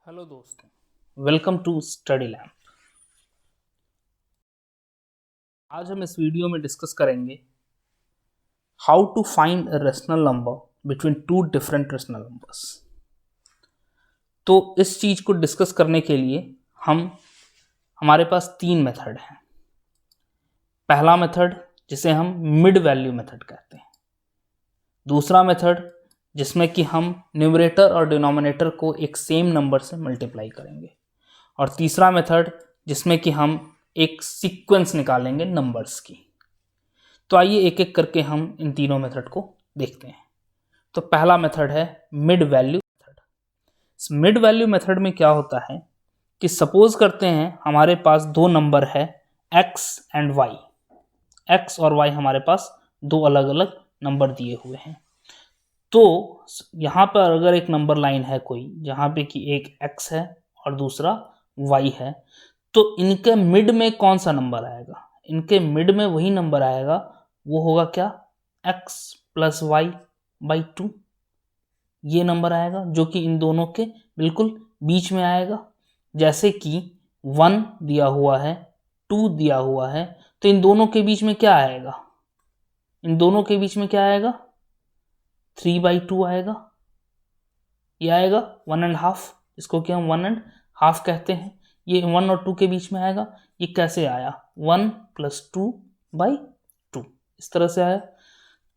Hello दोस्तों, welcome to study lamp. आज हम इस वीडियो में डिस्कस करेंगे how to find a rational number between two different rational numbers. तो इस चीज़ को डिस्कस करने के लिए हमारे पास तीन मेथड हैं। पहला मेथड जिसे हम मिड वैल्यू मेथड कहते हैं, दूसरा मेथड जिसमें कि हम न्यूमरेटर और डिनोमिनेटर को एक सेम नंबर से मल्टीप्लाई करेंगे, और तीसरा मेथड जिसमें कि हम एक सीक्वेंस निकालेंगे नंबर्स की। तो आइए एक एक करके हम इन तीनों मेथड को देखते हैं। तो पहला मेथड है मिड वैल्यू मेथड। इस मिड वैल्यू मेथड में क्या होता है कि सपोज करते हैं हमारे पास दो नंबर है x एंड y। x और y हमारे पास दो अलग अलग नंबर दिए हुए हैं। तो यहाँ पर अगर एक नंबर लाइन है कोई जहाँ पे कि एक x है और दूसरा y है, तो इनके मिड में कौन सा नंबर आएगा? इनके मिड में वही नंबर आएगा, वो होगा क्या? x plus y by 2। ये नंबर आएगा जो कि इन दोनों के बिल्कुल बीच में आएगा। जैसे कि 1 दिया हुआ है, 2 दिया हुआ है, तो इन दोनों के बीच में क्या आएगा? इन दोनों के बीच में क्या आएगा? 3/2 आएगा। ये आएगा 1.5, इसको क्या हम 1.5 कहते हैं। ये 1 और 2 के बीच में आएगा। ये कैसे आया? 1 + 2/2 इस तरह से आया।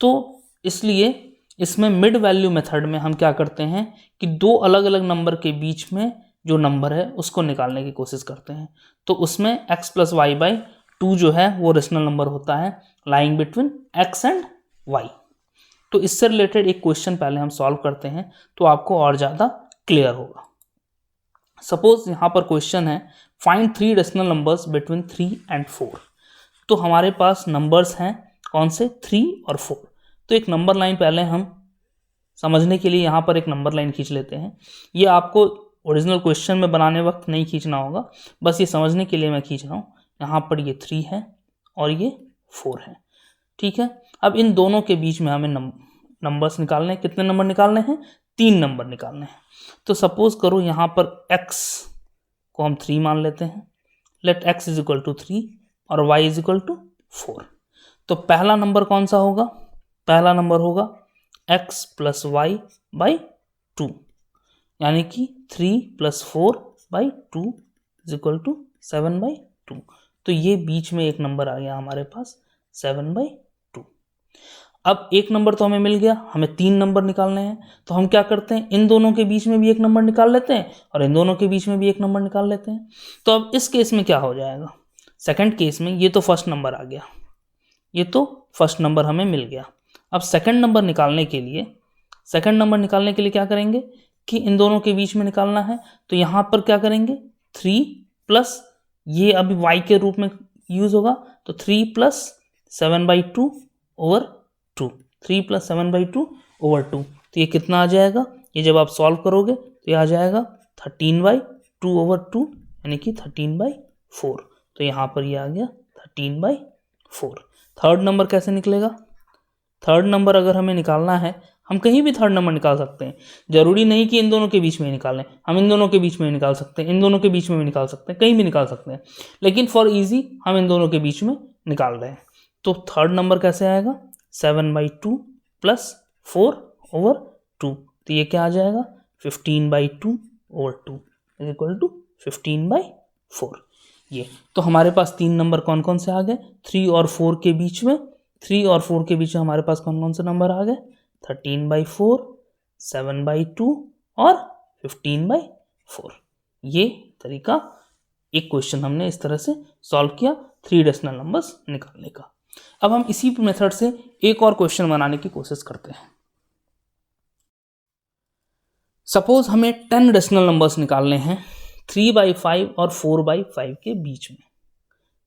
तो इसलिए इसमें मिड वैल्यू मेथड में हम क्या करते हैं कि दो अलग अलग नंबर के बीच में जो नंबर है उसको निकालने की कोशिश करते हैं। तो उसमें x + y/2 जो है वो रेशनल नंबर होता है lying between x and y। तो इससे रिलेटेड एक क्वेश्चन पहले हम सॉल्व करते हैं तो आपको और ज़्यादा क्लियर होगा। सपोज यहाँ पर क्वेश्चन है find 3 rational numbers between 3 and 4। तो हमारे पास नंबर्स हैं कौन से? 3 और 4। तो एक नंबर लाइन पहले हम समझने के लिए यहाँ पर एक नंबर लाइन खींच लेते हैं। ये आपको ओरिजिनल क्वेश्चन में बनाने वक्त नहीं खींचना होगा, बस ये समझने के लिए मैं खींच रहा हूँ। यहाँ पर ये 3 है और ये 4 है, ठीक है। अब इन दोनों के बीच में हमें नंबर्स निकालने हैं। कितने नंबर निकालने हैं? 3 नंबर निकालने हैं। तो सपोज करो यहाँ पर x को हम 3 मान लेते हैं। लेट x = 3 और y = 4। तो पहला नंबर कौन सा होगा? पहला नंबर होगा x + y/2, यानी कि 3 + 4/2 = 7/2। तो ये बीच में एक नंबर आ गया हमारे पास 7/2। अब एक नंबर तो हमें मिल गया, हमें 3 नंबर निकालने हैं। तो हम क्या करते हैं, इन दोनों के बीच में भी एक नंबर निकाल लेते हैं और इन दोनों के बीच में भी एक नंबर निकाल लेते हैं। तो अब इस केस में क्या हो जाएगा? सेकंड केस में ये तो फर्स्ट नंबर आ गया, ये तो फर्स्ट नंबर हमें मिल गया। अब सेकंड नंबर निकालने के लिए क्या करेंगे कि इन दोनों के बीच में निकालना है। तो यहाँ पर क्या करेंगे? 3 प्लस ये अभी y के रूप में यूज होगा, तो 3 + 7/2 / 2। 3 + 7/2 / 2। तो ये कितना आ जाएगा? ये जब आप सॉल्व करोगे तो ये आ जाएगा 13/2 / 2, यानी कि 13/4। तो यहाँ पर ये आ गया 13/4। थर्ड नंबर कैसे निकलेगा? थर्ड नंबर अगर हमें निकालना है, हम कहीं भी थर्ड नंबर निकाल सकते हैं। जरूरी नहीं कि इन दोनों के बीच में ही निकालें, हम इन दोनों के बीच में निकाल सकते हैं, इन दोनों के बीच में भी निकाल सकते हैं, कहीं भी निकाल सकते हैं। लेकिन फॉर इजी हम इन दोनों के बीच में निकाल रहे हैं। तो थर्ड नंबर कैसे आएगा? 7/2 + 4/2। तो ये क्या आ जाएगा? 15/2 / 2 = 15/4। ये तो हमारे पास 3 नंबर कौन कौन से आ गए? 3 और 4 के बीच में। 3 और 4 के बीच में हमारे पास कौन कौन से नंबर आ गए? 13/4, 7/2 और 15/4। ये तरीका, एक क्वेश्चन हमने इस तरह से सॉल्व किया 3 रेशनल नंबर्स निकालने का। अब हम इसी मेथड से एक और क्वेश्चन बनाने की कोशिश करते हैं। सपोज हमें 10 रेशनल नंबर्स निकालने हैं 3/5 और 4/5 के बीच में।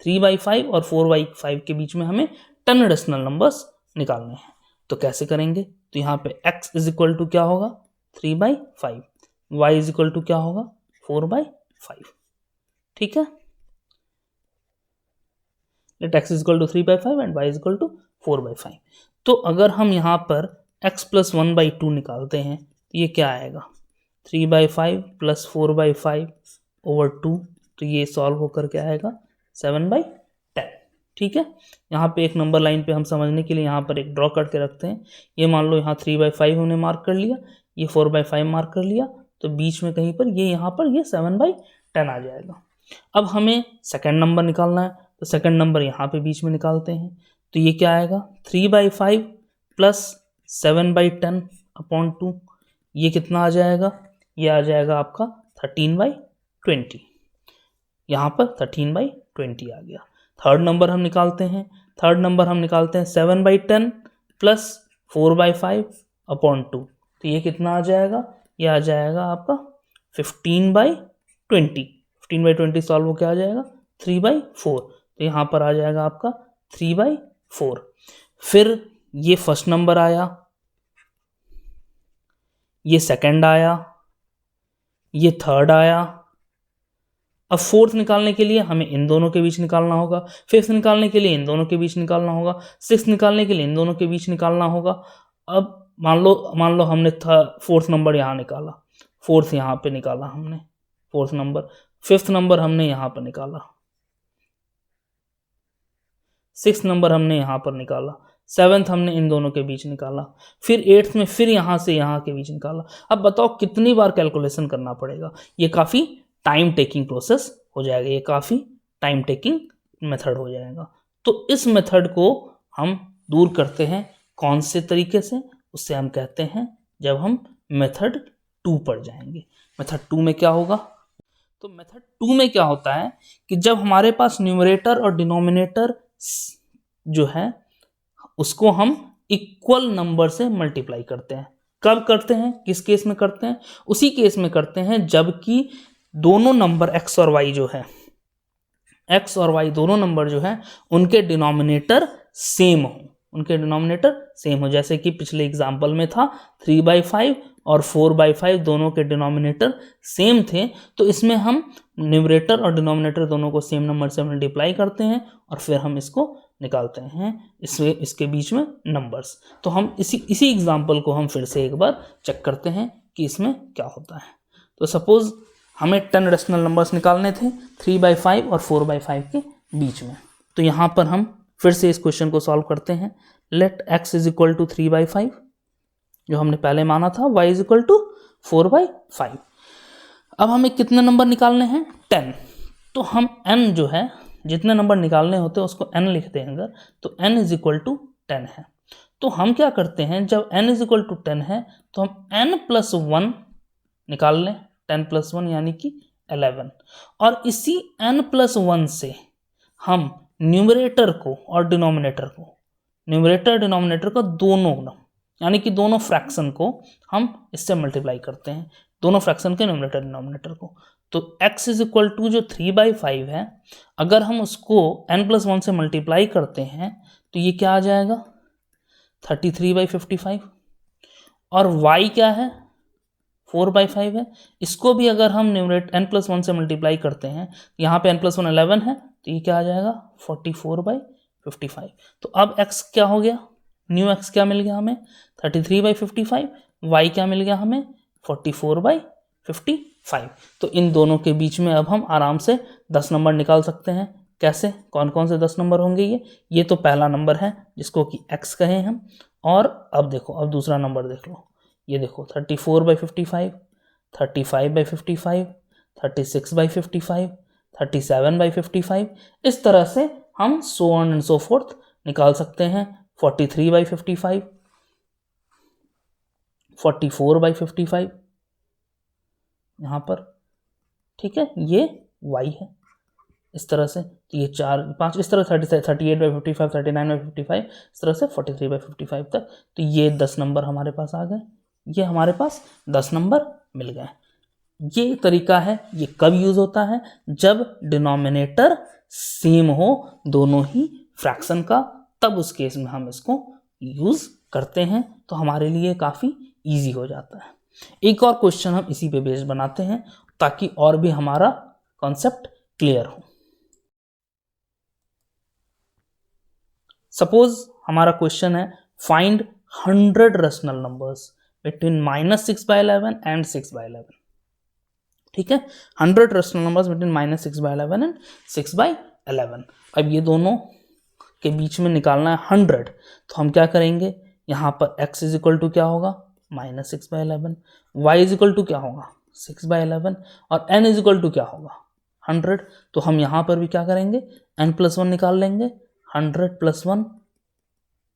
3/5 और 4/5 के बीच में हमें 10 रेशनल नंबर्स निकालने हैं। तो कैसे करेंगे? तो यहाँ पे x = क्या होगा? 3/5, y = क्या होगा? 4/5, ठीक है। Let x = 3/5 and y = 4/5। तो अगर हम यहाँ पर x + 1/2 निकालते हैं तो ये क्या आएगा? 3/5 प्लस 4/5 ओवर 2, तो ये सॉल्व होकर क्या आएगा 7/10। ठीक है, यहाँ पे एक नंबर लाइन पे हम समझने के लिए यहाँ पर एक ड्रॉ करके रखते हैं। ये मान लो यहाँ 3/5 हमने मार्क कर लिया, ये 4/5 मार्क कर लिया, तो बीच में कहीं पर ये यहाँ पर ये 7/10 आ जाएगा। अब हमें सेकंड नंबर निकालना है, तो सेकंड नंबर यहाँ पे बीच में निकालते हैं, तो ये क्या आएगा 3/5 प्लस 7/10 अपॉन 2, ये कितना आ जाएगा, ये आ जाएगा आपका 13/20। यहाँ पर 13/20 आ गया। थर्ड नंबर हम निकालते हैं, 7/10 प्लस 4/5 अपॉन 2, तो ये कितना आ जाएगा, ये आ जाएगा आपका 15/20। 15/20 सॉल्व हो क्या आ जाएगा 3/4, तो यहाँ पर आ जाएगा आपका 3/4। फिर ये फर्स्ट नंबर आया, ये सेकंड आया, ये थर्ड आया। अब फोर्थ निकालने के लिए हमें इन दोनों के बीच निकालना होगा, फिफ्थ निकालने के लिए इन दोनों के बीच निकालना होगा, सिक्स्थ निकालने के लिए इन दोनों के बीच निकालना होगा। अब मान लो हमने फोर्थ नंबर यहाँ निकाला, फोर्थ यहाँ पे निकाला हमने फोर्थ नंबर, फिफ्थ नंबर हमने यहाँ पर निकाला, सिक्स्थ नंबर हमने यहाँ पर निकाला, सेवन्थ हमने इन दोनों के बीच निकाला, फिर एट्थ में फिर यहाँ से यहाँ के बीच निकाला। अब बताओ कितनी बार कैलकुलेशन करना पड़ेगा, ये काफ़ी टाइम टेकिंग प्रोसेस हो जाएगा, ये काफ़ी टाइम टेकिंग मेथड हो जाएगा। तो इस मेथड को हम दूर करते हैं कौन से तरीके से, उससे हम कहते हैं जब हम मेथड 2 पर जाएंगे। मेथड 2 में क्या होगा, तो मेथड 2 में क्या होता है कि जब हमारे पास न्यूमरेटर और डिनोमिनेटर जो है उसको हम इक्वल नंबर से मल्टीप्लाई करते हैं। कब करते हैं, किस केस में करते हैं, उसी केस में करते हैं जबकि दोनों नंबर x और y जो है, x और y दोनों नंबर जो है उनके डिनोमिनेटर सेम हो, उनके डिनोमिनेटर सेम हो। जैसे कि पिछले एग्जाम्पल में था 3/5 और 4/5 दोनों के डिनोमिनेटर सेम थे, तो इसमें हम न्यूमरेटर और डिनोमिनेटर दोनों को सेम नंबर से मल्टीप्लाई करते हैं और फिर हम इसको निकालते हैं इसके बीच में नंबर्स। तो हम इसी एग्जाम्पल को हम फिर से एक बार चेक करते हैं कि इसमें क्या होता है। तो सपोज हमें 10 रेशनल नंबर्स निकालने थे 3/5 और 4/5 के बीच में, तो यहाँ पर हम फिर से इस क्वेश्चन को सॉल्व करते हैं। Let x is equal to 3/5 जो हमने पहले माना था, y इज इक्वल टू 4/5। अब हमें कितने नंबर निकालने हैं 10, तो हम n जो है जितने नंबर निकालने होते हैं उसको n लिखते हैं अगर, तो n इज इक्वल टू 10 है। तो हम क्या करते हैं, जब n इज इक्वल टू 10 है तो हम n प्लस 1 निकाल लें, 10 प्लस 1 यानी कि 11, और इसी n प्लस 1 से हम न्यूमरेटर को और डिनोमिनेटर को, न्यूमरेटर डिनोमिनेटर का दोनों यानी कि दोनों फ्रैक्शन को हम इससे मल्टीप्लाई करते हैं, दोनों फ्रैक्शन के न्यूमरेटर डिनोमिनेटर को। तो x इज इक्वल टू जो 3/5 है, अगर हम उसको n प्लस 1 से मल्टीप्लाई करते हैं तो ये क्या आ जाएगा 33/55, और y क्या है 4/5 है, इसको भी अगर हम न्यूमरेटर n प्लस 1 से मल्टीप्लाई करते हैं, यहाँ पे n प्लस 1 11 है, तो ये क्या आ जाएगा 44/55। तो अब x क्या हो गया, न्यू x क्या मिल गया हमें 33/55, y क्या मिल गया हमें 44/55। तो इन दोनों के बीच में अब हम आराम से 10 नंबर निकाल सकते हैं। कैसे, कौन कौन से 10 नंबर होंगे, ये तो पहला नंबर है जिसको कि x कहें हम, और अब देखो अब दूसरा नंबर देख लो, ये देखो 34/55, 35/55, 36/55, 37/55, इस तरह से हम so on and so forth निकाल सकते हैं। 43/55, 44/55 यहाँ पर, ठीक है, ये y है इस तरह से, तो ये 4 5 इस तरह 38/55, 39/55, इस तरह से 43/55 तक। तो ये 10 नंबर हमारे पास आ गए, ये हमारे पास 10 नंबर मिल गए। ये तरीका है, ये कब यूज़ होता है, जब डिनोमिनेटर सेम हो दोनों ही फ्रैक्शन का, तब उस केस में हम इसको यूज़ करते हैं, तो हमारे लिए काफ़ी ईजी हो जाता है। एक और क्वेश्चन हम इसी पे बेस्ड बनाते हैं ताकि और भी हमारा कॉन्सेप्ट क्लियर हो। सपोज हमारा क्वेश्चन है find 100 rational numbers between -6/11 and 6/11। ठीक है, 100 रेशनल नंबर्स बिटवीन -6/11 एंड 6/11। अब ये दोनों के बीच में निकालना है 100, तो हम क्या करेंगे, यहाँ पर x इज इक्वल टू क्या होगा -6/11, y इज इक्वल टू क्या होगा 6/11 और n इज इक्वल टू क्या होगा 100। तो हम यहाँ पर भी क्या करेंगे n+1 निकाल लेंगे, 100 + 1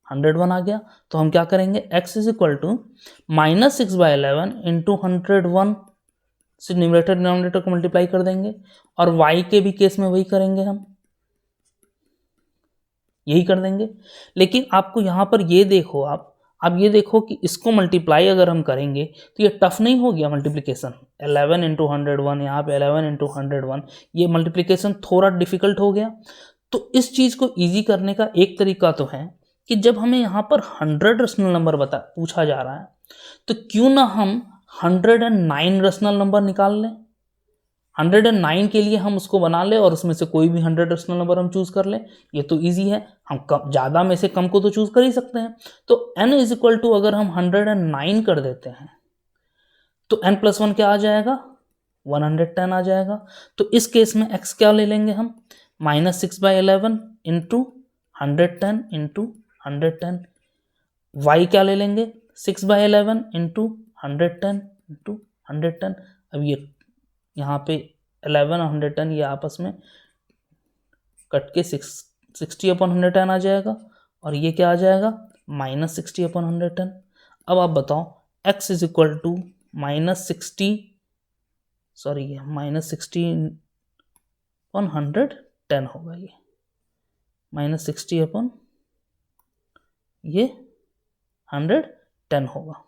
101 आ गया। तो हम क्या करेंगे x is equal to -6/11 into 101 से न्यूमरेटर डिनोमिनेटर को मल्टीप्लाई कर देंगे, और y के भी केस में वही करेंगे, हम यही कर देंगे। लेकिन आपको यहाँ पर ये देखो, आप ये देखो कि इसको मल्टीप्लाई अगर हम करेंगे तो ये टफ नहीं हो गया मल्टीप्लिकेशन, 11 इंटू 101, यहाँ पे 11 इंटू 101, ये मल्टीप्लिकेशन थोड़ा डिफिकल्ट हो गया। तो इस चीज़ को ईजी करने का एक तरीका तो है कि जब हमें यहाँ पर 100 रेशनल नंबर पूछा जा रहा है, तो क्यों ना हम 109 रेशनल नंबर निकाल लें। 109 के लिए हम उसको बना ले और उसमें से कोई भी 100 रेशनल नंबर हम चूज कर लें, ये तो इजी है। हम कम ज़्यादा में से कम को तो चूज कर ही सकते हैं। तो n इज इक्वल टू अगर हम 109 कर देते हैं तो n+1 क्या आ जाएगा 110 आ जाएगा। तो इस केस में x क्या ले लेंगे हम -6/11 इंटू 110 इंटू 110, y क्या ले लेंगे 6/11 इंटू 110 इंटू 110। अब ये यहाँ पे 11 और 110 ये आपस में कट के 60/110 आ जाएगा, और ये क्या आ जाएगा -60/110। अब आप बताओ x इज इक्वल टू -60/110 होगा, ये -60 ये 110 होगा,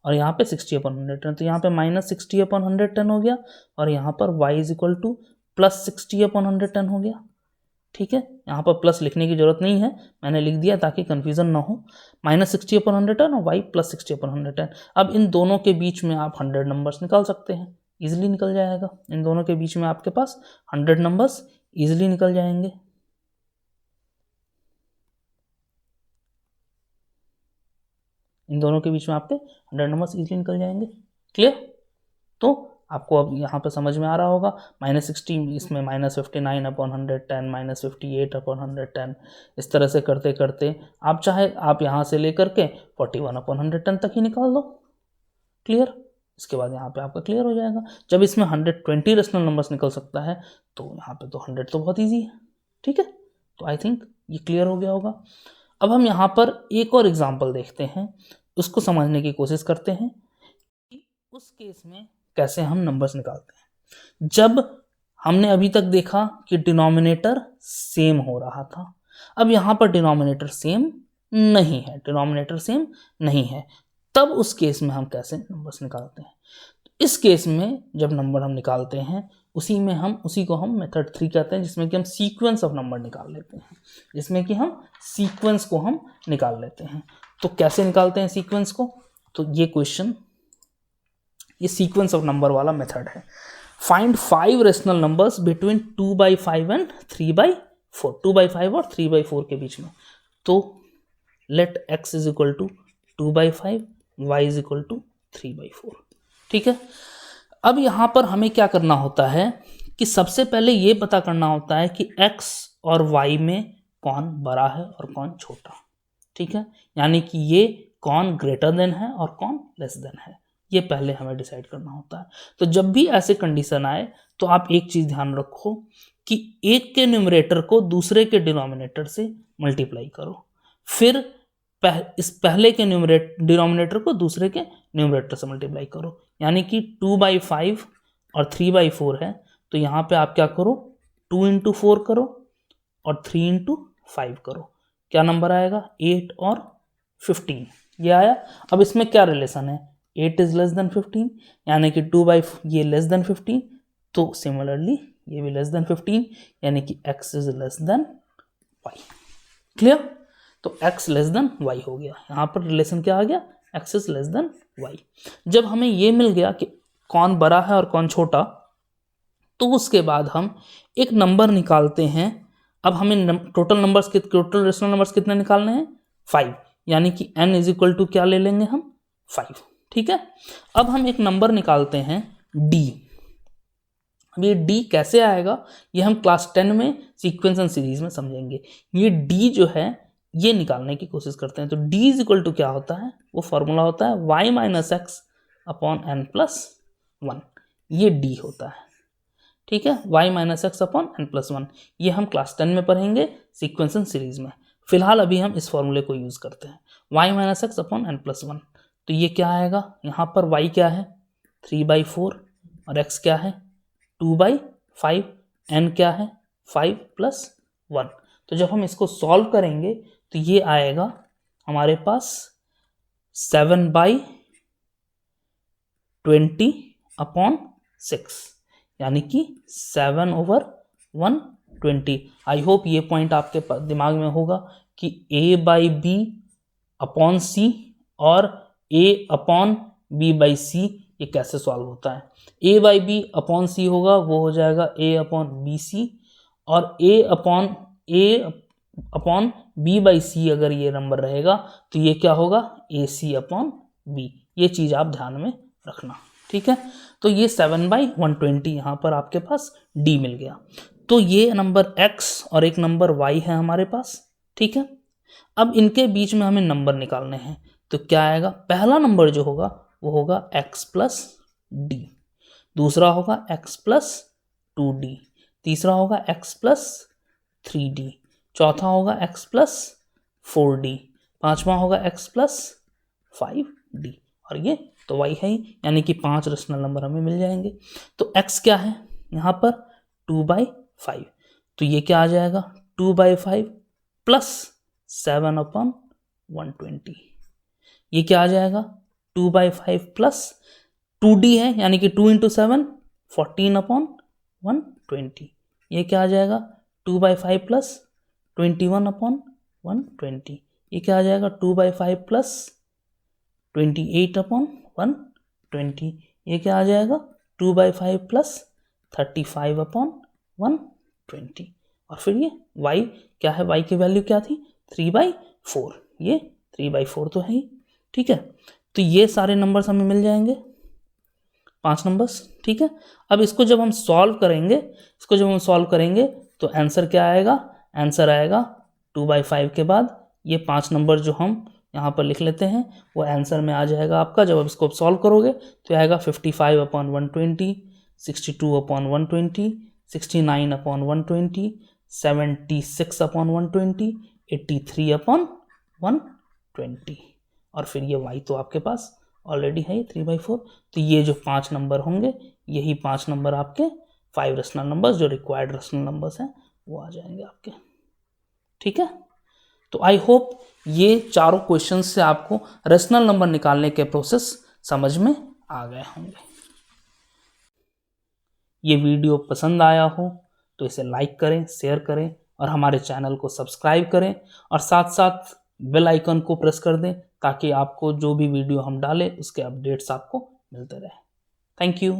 और यहाँ पे 60/110, तो यहाँ पे -60/110 हो गया, और यहाँ पर y इज इक्वल टू +60/110 हो गया। ठीक है, यहाँ पर प्लस लिखने की जरूरत नहीं है, मैंने लिख दिया ताकि कंफ्यूजन ना हो। -60/110 और y +60/110। अब इन दोनों के बीच में आप 100 नंबर्स निकाल सकते हैं, इजिली निकल जाएगा। इन दोनों के बीच में आपके पास 100 नंबर्स इजिली निकल जाएंगे। इन दोनों के बीच में आपके 100 नंबर्स इजीली निकल जाएंगे। क्लियर? तो आपको अब यहाँ पे समझ में आ रहा होगा, -60 इसमें -59/110, -58/110, इस तरह से करते करते आप चाहे आप यहाँ से लेकर के 41/110 तक ही निकाल दो। क्लियर? इसके बाद यहाँ पे आपका क्लियर हो जाएगा। जब इसमें 120 रेशनल नंबर्स निकल सकता है तो यहाँ पे तो 100 तो बहुत ईजी है। ठीक है, तो आई थिंक ये क्लियर हो गया होगा। अब हम यहाँ पर एक और एग्जाम्पल देखते हैं, उसको समझने की कोशिश करते हैं कि उस केस में कैसे हम नंबर्स निकालते हैं। जब हमने अभी तक देखा कि डिनोमिनेटर सेम हो रहा था, अब यहाँ पर डिनोमिनेटर सेम नहीं है, तब उस केस में हम कैसे नंबर्स निकालते हैं। इस केस में जब नंबर हम निकालते हैं उसी को हम मेथड 3 कहते हैं, जिसमें कि हम सीक्वेंस ऑफ नंबर निकाल लेते हैं। तो कैसे निकालते हैं सीक्वेंस को, तो ये सीक्वेंस ऑफ नंबर वाला मेथड है। Find 5 rational numbers between 2/5 and 3/4, 2/5 और 3/4 के बीच में। तो let x is equal to 2/5, y is equal to 3/4। ठीक है, अब यहाँ पर हमें क्या करना होता है कि सबसे पहले ये पता करना होता है कि x और y में कौन बड़ा है और कौन छोटा। ठीक है, यानी कि ये कौन ग्रेटर देन है और कौन लेस देन है, ये पहले हमें डिसाइड करना होता है। तो जब भी ऐसे कंडीशन आए तो आप एक चीज़ ध्यान रखो कि एक के न्यूमरेटर को दूसरे के डिनोमिनेटर से मल्टीप्लाई करो, फिर इस पहले के डिनोमिनेटर को दूसरे के न्यूमरेटर से मल्टीप्लाई करो। यानी कि 2/5 और 3/4 है, तो यहाँ पे आप क्या करो 2 × 4 करो और 3 × 5 करो। क्या नंबर आएगा 8 और 15, ये आया। अब इसमें क्या रिलेशन है, 8 इज लेस देन 15, यानी कि 2/5 ये लेस देन 15, तो सिमिलरली ये भी लेस देन 15, यानी कि x is less than y। Clear? तो x लेस देन y हो गया। यहाँ पर रिलेशन क्या आ गया, x is less than y। जब हमें ये मिल गया कि कौन बड़ा है और कौन छोटा, तो उसके बाद हम एक नंबर निकालते हैं। अब हमें टोटल रेशनल नंबर्स कितने निकालने हैं 5, यानी कि n इज इक्वल टू क्या ले लेंगे हम 5। ठीक है। अब हम एक नंबर निकालते हैं डी। अब ये डी कैसे आएगा ये हम क्लास 10 में सीक्वेंस एंड सीरीज में समझेंगे। ये डी जो है ये निकालने की कोशिश करते हैं। तो डी इज इक्वल टू क्या होता है, वो फॉर्मूला होता है y minus x upon n plus 1। ये डी होता है, ठीक है, y minus x upon n plus 1। ये हम क्लास 10 में पढ़ेंगे सीक्वेंस एंड सीरीज में। फिलहाल अभी हम इस फॉर्मूले को यूज करते हैं, y minus x upon n plus 1। तो ये क्या आएगा, यहाँ पर y क्या है 3/4 और x क्या है 2/5, n क्या है 5 + 1। तो जब हम इसको सॉल्व करेंगे तो ये आएगा हमारे पास 7/20/6, यानी कि 7/120। आई होप ये पॉइंट आपके दिमाग में होगा कि a/b/c और a/b/c ये कैसे सॉल्व होता है। a/b/c होगा वो हो जाएगा a/bc, और a/b/c अगर ये नंबर रहेगा तो ये क्या होगा ac/b। ये चीज़ आप ध्यान में रखना, ठीक है। तो ये 7/120 यहाँ पर आपके पास d मिल गया। तो ये नंबर x और एक नंबर y है हमारे पास, ठीक है। अब इनके बीच में हमें नंबर निकालने हैं। तो क्या आएगा, पहला नंबर जो होगा वो होगा x + d, दूसरा होगा x + 2d, तीसरा होगा x + 3d, चौथा होगा x + 4d, पांचवा होगा x + 5d, और ये तो y है ही, यानी कि 5 रेशनल नंबर हमें मिल जाएंगे। तो x क्या है यहाँ पर 2/5, तो ये क्या आ जाएगा 2/5 + 7/120। ये क्या आ जाएगा 2/5 + 2d है, यानी कि 2 × 7 14/120। ये क्या आ जाएगा 2/5 + 21/120। ये क्या आ जाएगा 2/5 + 28/120। ये क्या आ जाएगा 2/5 + 35/120। और फिर ये y क्या है, y की वैल्यू क्या थी 3/4, ये 3/4 तो है ही, ठीक है। तो ये सारे नंबर्स हमें मिल जाएंगे, 5 नंबर्स, ठीक है। अब इसको जब हम सॉल्व करेंगे तो आंसर क्या आएगा, आंसर आएगा 2/5 के बाद ये 5 नंबर जो हम यहाँ पर लिख लेते हैं वो आंसर में आ जाएगा आपका। जब आप इसको सॉल्व करोगे तो आएगा 55/120, 62/120, 69/120, 76/120, 83/120, और फिर ये y तो आपके पास ऑलरेडी है 3/4। तो ये जो 5 नंबर होंगे यही 5 नंबर आपके 5 रेशनल नंबर्स जो रिक्वायर्ड रेशनल नंबर्स हैं वो आ जाएंगे आपके, ठीक है। तो आई होप ये चारों क्वेश्चन से आपको रेशनल नंबर निकालने के प्रोसेस समझ में आ गए होंगे। ये वीडियो पसंद आया हो तो इसे लाइक करें, शेयर करें और हमारे चैनल को सब्सक्राइब करें, और साथ साथ बेल आइकन को प्रेस कर दें ताकि आपको जो भी वीडियो हम डालें उसके अपडेट्स आपको मिलते रहे। Thank you.